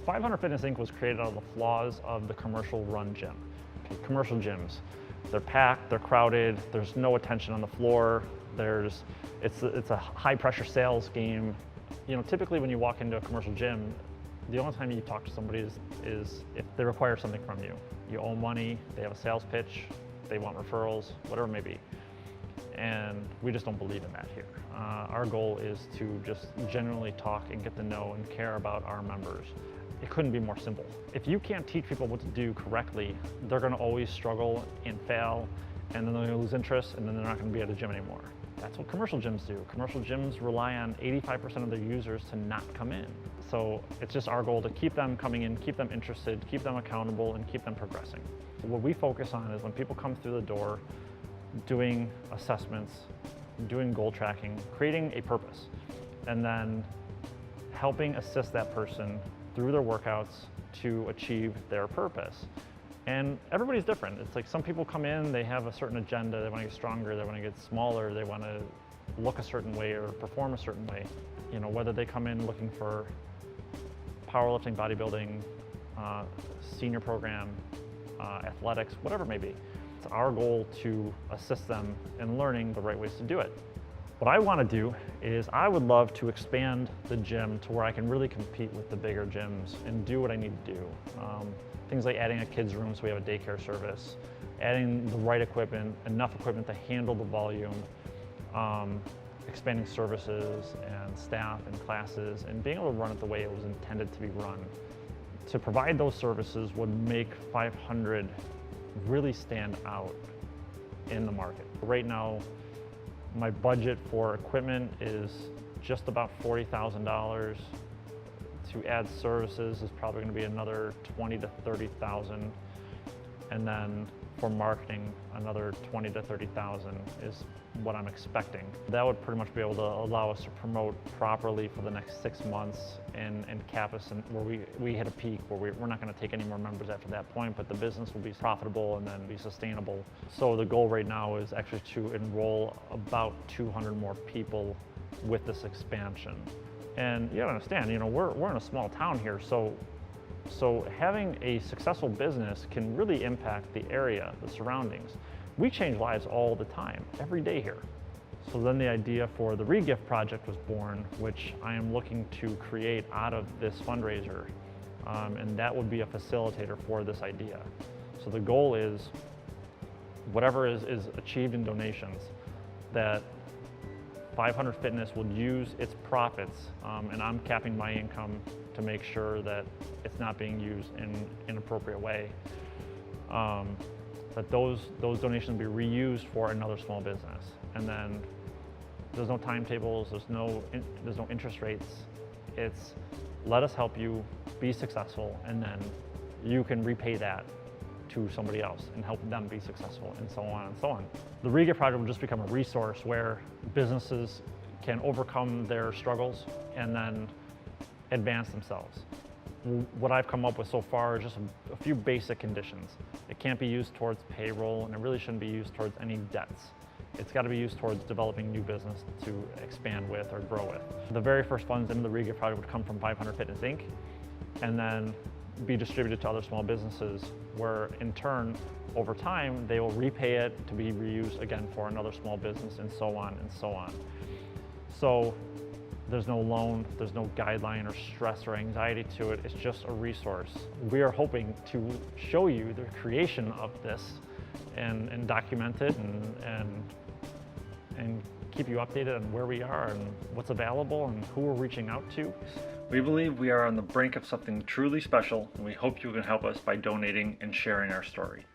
500 Fitness Inc. was created out of the flaws of the commercial run gym. Okay, commercial gyms, they're packed, they're crowded, there's no attention on the floor, it's a high pressure sales game. You know, typically when you walk into a commercial gym, the only time you talk to somebody is if they require something from you. You owe money, they have a sales pitch, they want referrals, whatever it may be. And we just don't believe in that here. Our goal is to just genuinely talk and get to know and care about our members. It couldn't be more simple. If you can't teach people what to do correctly, they're gonna always struggle and fail, and then they're gonna lose interest, and then they're not gonna be at the gym anymore. That's what commercial gyms do. Commercial gyms rely on 85% of their users to not come in. So it's just our goal to keep them coming in, keep them interested, keep them accountable, and keep them progressing. What we focus on is when people come through the door, doing assessments, doing goal tracking, creating a purpose, and then helping assist that person through their workouts to achieve their purpose. And everybody's different. It's like some people come in, they have a certain agenda, they want to get stronger, they want to get smaller, they want to look a certain way or perform a certain way. You know, whether they come in looking for powerlifting, bodybuilding, senior program, athletics, whatever it may be. It's our goal to assist them in learning the right ways to do it. What I want to do is I would love to expand the gym to where I can really compete with the bigger gyms and do what I need to do. Things like adding a kids room so we have a daycare service, adding the right equipment, enough equipment to handle the volume, expanding services and staff and classes, and being able to run it the way it was intended to be run. To provide those services would make 500 really stand out in the market. Right now, my budget for equipment is just about $40,000. To add services is probably going to be another $20,000 to $30,000, and then for marketing, another $20,000 to $30,000 is what I'm expecting. That would pretty much be able to allow us to promote properly for the next 6 months and cap us in where we hit a peak where we're not going to take any more members after that point, but the business will be profitable and then be sustainable. So the goal right now is actually to enroll about 200 more people with this expansion. And you gotta understand, you know, we're in a small town here, so having a successful business can really impact the area, the surroundings. We change lives all the time, every day here. So then the idea for the Regift project was born, which I am looking to create out of this fundraiser, and that would be a facilitator for this idea. So the goal is whatever is achieved in donations, that 500 Fitness will use its profits, and I'm capping my income to make sure that it's not being used in an inappropriate way. That those donations be reused for another small business. And then there's no timetables, there's no interest rates. It's let us help you be successful, and then you can repay that to somebody else and help them be successful, and so on and so on. The Regift project will just become a resource where businesses can overcome their struggles and then advance themselves. What I've come up with so far is just a few basic conditions. It can't be used towards payroll, and it really shouldn't be used towards any debts. It's got to be used towards developing new business to expand with or grow with. The very first funds into the Regift project would come from 500 Fitness Inc. and then be distributed to other small businesses, where in turn, over time, they will repay it to be reused again for another small business, and so on and so on. So there's no loan, there's no guideline or stress or anxiety to it. It's just a resource. We are hoping to show you the creation of this and document it and keep you updated on where we are and what's available and who we're reaching out to. We believe we are on the brink of something truly special, and we hope you can help us by donating and sharing our story.